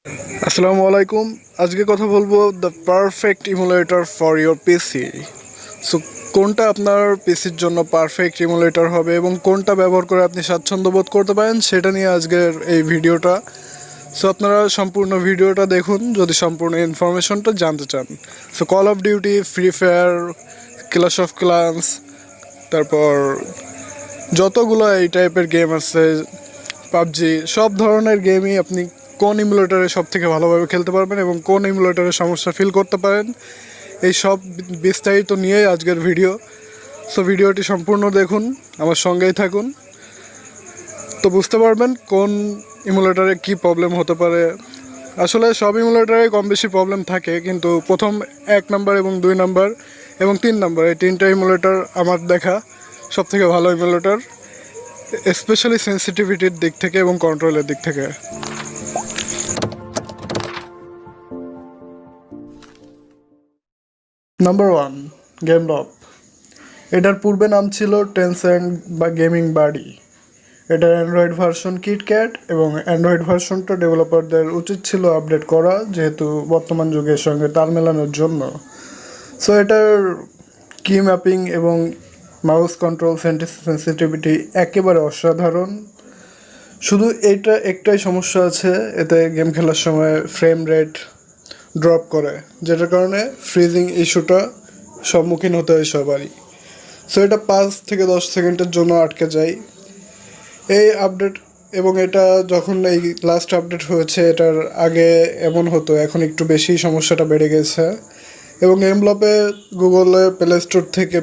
আসসালামু আলাইকুম। আজকে কথা বলবো the perfect emulator for your PC. So কোনটা আপনার পিসির জন্য পারফেক্ট ইমুলেটর হবে এবং কোনটা ব্যবহার করে আপনি স্বাচ্ছন্দ্য বোধ করতে পারেন সেটা নিয়ে আজকের এই ভিডিওটা। সো আপনারা সম্পূর্ণ ভিডিওটা দেখুন যদি সম্পূর্ণ ইনফরমেশনটা জানতে চান। So Call of Duty, Free Fire, Clash of Clans, তারপর যতগুলো এই টাইপের গেম আছে, পাবজি, সব ধরনের গেমই আপনি কোন ইমুলেটরে সব থেকে ভালোভাবে খেলতে পারবেন এবং কোন ইমুলেটরে সমস্যা ফিল করতে পারেন, এই সব বিস্তারিত নিয়েই আজকের ভিডিও। সো ভিডিওটি সম্পূর্ণ দেখুন, আমার সঙ্গেই থাকুন, তো বুঝতে পারবেন কোন ইমুলেটরে কি প্রবলেম হতে পারে। আসলে সব ইমুলেটরে কম বেশি প্রবলেম থাকে, কিন্তু প্রথম 1 নাম্বার এবং 2 নাম্বার এবং 3 নাম্বার, এই 3টা ইমুলেটর আমার দেখা সব থেকে ভালো ইমুলেটর, স্পেশালি সেন্সিটিভিটির দিক থেকে এবং কন্ট্রোলের দিক থেকে। নাম্বার 1, গেমলপ। এটার পূর্বে নাম ছিল টেনসেন্ট বা গেমিং বাডি। এটার অ্যান্ড্রয়েড ভার্সন কিটক্যাট এবং অ্যান্ড্রয়েড ভার্সনটা ডেভেলপারদের উচিত ছিল আপডেট করা, যেহেতু বর্তমান যুগের সঙ্গে তাল মেলানোর জন্য। সো এটার কি ম্যাপিং এবং মাউস কন্ট্রোল সেন্সিটিভিটি একেবারে অসাধারণ। শুধু এইটা একটাই সমস্যা আছে, এতে গেম খেলার সময় ফ্রেম রেট ড্রপ করে, যেটার কারণে ফ্রিজিং ইস্যুটা সম্মুখীন হতে হয় সবারই। সো এটা 5 থেকে 10 সেকেন্ডের জন্য আটকে যায় এই আপডেট। এবং এটা যখন এই লাস্ট আপডেট হয়েছে, এটার আগে এমন হতো, এখন একটু বেশি সমস্যাটা বেড়ে গেছে। এবং এমলপে গুগলে প্লে স্টোর থেকে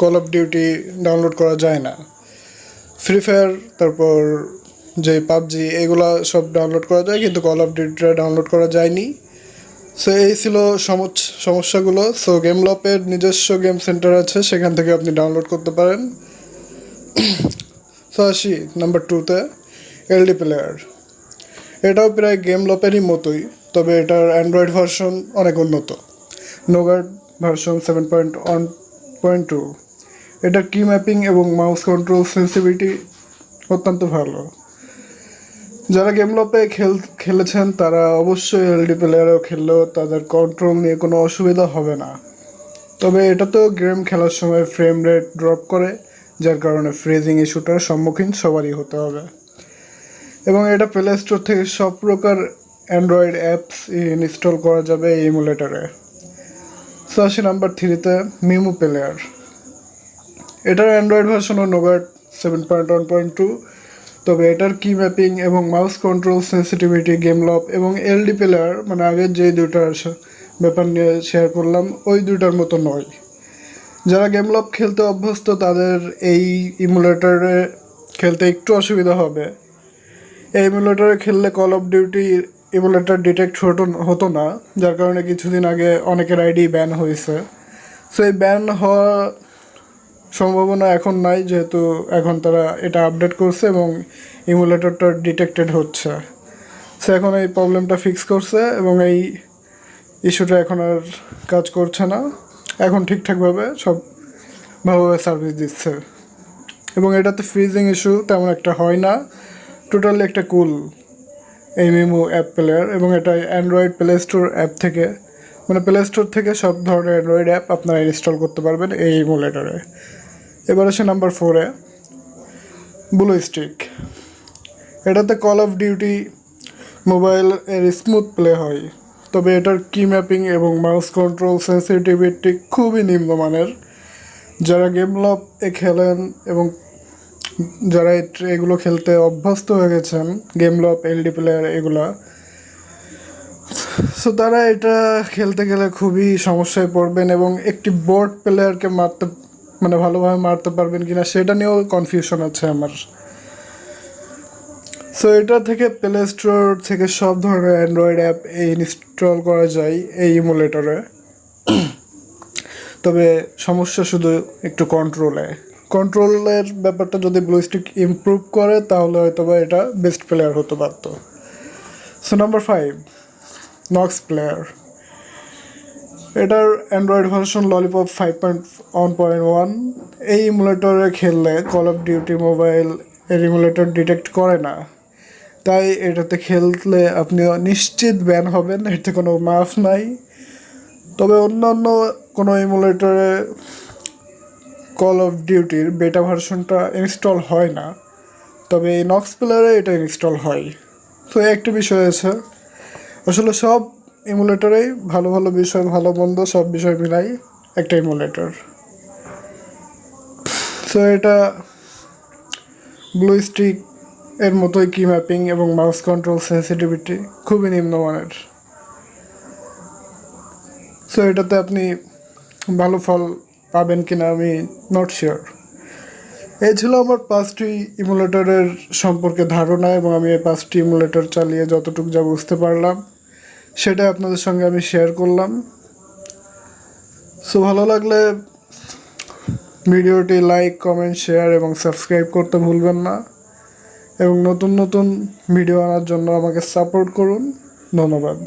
কল অফ ডিউটি ডাউনলোড করা যায় না। ফ্রি ফায়ার, তারপর যে পাবজি, এগুলা সব ডাউনলোড করা যায়, কিন্তু কল অফ ডিউটিটা ডাউনলোড করা যায়নি। সো এই ছিল সমস্যাগুলো। সো গেমলপের নিজস্ব গেম সেন্টার আছে, সেখান থেকে আপনি ডাউনলোড করতে পারেন। সো আসি নাম্বার 2তে, এলডি প্লেয়ার। এটাও প্রায় গেমলপেরই মতোই, তবে এটার অ্যান্ড্রয়েড ভার্সন অনেক উন্নত, নোগার্ড ভার্সন 7.1.2। এটার কি ম্যাপিং এবং মাউস কন্ট্রোল সেন্সিটিভিটি অত্যন্ত ভালো। যারা গেমলপে খেলেছেন তারা অবশ্যই এলডি প্লেয়ারেও খেললেও তাদের কন্ট্রোল নিয়ে কোনো অসুবিধা হবে না। তবে এটা তো গেম খেলার সময় ফ্রেম রেট ড্রপ করে, যার কারণে ফ্রিজিং ইস্যুটার সম্মুখীন সবারই হতে হবে। এবং এটা প্লে স্টোর থেকে সব প্রকার অ্যান্ড্রয়েড অ্যাপস ইনস্টল করা যাবে এই ইমুলেটারে। সো আসি নাম্বার 3তে, মিমু প্লেয়ার। এটার অ্যান্ড্রয়েড ভার্সনও নোগার্ড 7.1.2, তবে এটার কি ম্যাপিং এবং মাউস কন্ট্রোল সেন্সিটিভিটি গেমলপ এবং এলডি প্লেয়ার, মানে আগের যে দুইটার ব্যাপার নিয়ে শেয়ার করলাম, ওই দুইটার মতো নয়। যারা গেমলপ খেলতে অভ্যস্ত তাদের এই ইমুলেটরে খেলতে একটু অসুবিধা হবে। এই ইমুলেটরে খেললে call of duty emulator detect হতো না, যার কারণে কিছুদিন আগে অনেকের আইডি ব্যান হয়েছে। সো এই ব্যান হওয়া সম্ভাবনা এখন নাই, যেহেতু এখন তারা এটা আপডেট করছে এবং ইমুলেটরটা ডিটেক্টেড হচ্ছে। সে এখন এই প্রবলেমটা ফিক্স করছে এবং এই ইস্যুটা এখন আর কাজ করছে না, এখন ঠিকঠাকভাবে সব ভালোভাবে সার্ভিস দিচ্ছে। এবং এটাতে ফ্রিজিং ইস্যু তেমন একটা হয় না। টোটালি একটা কুল এই মিমো অ্যাপ প্লেয়ার। এবং এটা অ্যান্ড্রয়েড প্লে স্টোর অ্যাপ থেকে, মানে প্লে স্টোর থেকে সব ধরনের অ্যান্ড্রয়েড অ্যাপ আপনারা ইনস্টল করতে পারবেন এই ইমুলেটরে। এবার আসে নাম্বার 4-এ, ব্লু স্টিক। এটাতে কল অফ ডিউটি মোবাইল এর স্মুথ প্লে হয়, তবে এটার কি ম্যাপিং এবং মাউস কন্ট্রোল সেন্সিটিভিটি খুবই নিম্নমানের। যারা গেমলপ খেলেন এবং যারা এগুলো খেলতে অভ্যস্ত হয়ে গেছেন, গেমলপ, এলডি প্লেয়ার এগুলা, সো তারা এটা খেলতে গেলে খুবই সমস্যায় পড়বেন এবং একটি বোর্ড প্লেয়ারকে মানে ভালোভাবে মারতে পারবেন কিনা সেটা নিয়েও কনফিউশন আছে আমার। সো এটা থেকে প্লে স্টোর থেকে সব ধরনের অ্যান্ড্রয়েড অ্যাপ ইনস্টল করা যায় এই ইমুলেটরে। তবে সমস্যা শুধু একটু কন্ট্রোলের ব্যাপারটা যদি ব্লু স্টিক ইমপ্রুভ করে তাহলে হয়তো বা এটা বেস্ট প্লেয়ার হতে পারত। So number 5, Nox player. এটার অ্যান্ড্রয়েড ভার্সন ললিপপ 5.1.1। এই ইমুলেটরে খেললে কল অফ ডিউটি মোবাইল এর ইমুলেটর ডিটেক্ট করে না, তাই এটাতে খেললে আপনি নিশ্চিত ব্যান হবেন, এতে কোনো মাফ নাই। তবে অন্যান্য কোনো এমুলেটরে কল অফ ডিউটির বেটা ভার্সনটা ইনস্টল হয় না, তবে এই নক্স প্লেয়ারে এটা ইনস্টল হয়। তো একটা বিষয় আছে, আসলে সব এমুলেটরেই ভালো ভালো বিষয়, ভালো মন্দ সব বিষয় মিলাই একটা এমুলেটর। সো এটা ব্লু স্টিক এর মতোই কি ম্যাপিং এবং মাউস কন্ট্রোল সেন্সিটিভিটি খুবই নিম্নমানের। সো এটাতে আপনি ভালো ফল পাবেন কিনা আমি নট শিওর। এই ছিল আমার 5টি ইমুলেটরের সম্পর্কে ধারণা, এবং আমি এই 5টি ইমুলেটর চালিয়ে যতটুকু যা বুঝতে পারলাম সেটা আপনাদের সঙ্গে আমি শেয়ার করলাম। সো ভালো লাগলে ভিডিওটি লাইক, কমেন্ট, শেয়ার এবং সাবস্ক্রাইব করতে ভুলবেন না, এবং নতুন নতুন ভিডিও আনার জন্য আমাকে সাপোর্ট করুন। ধন্যবাদ।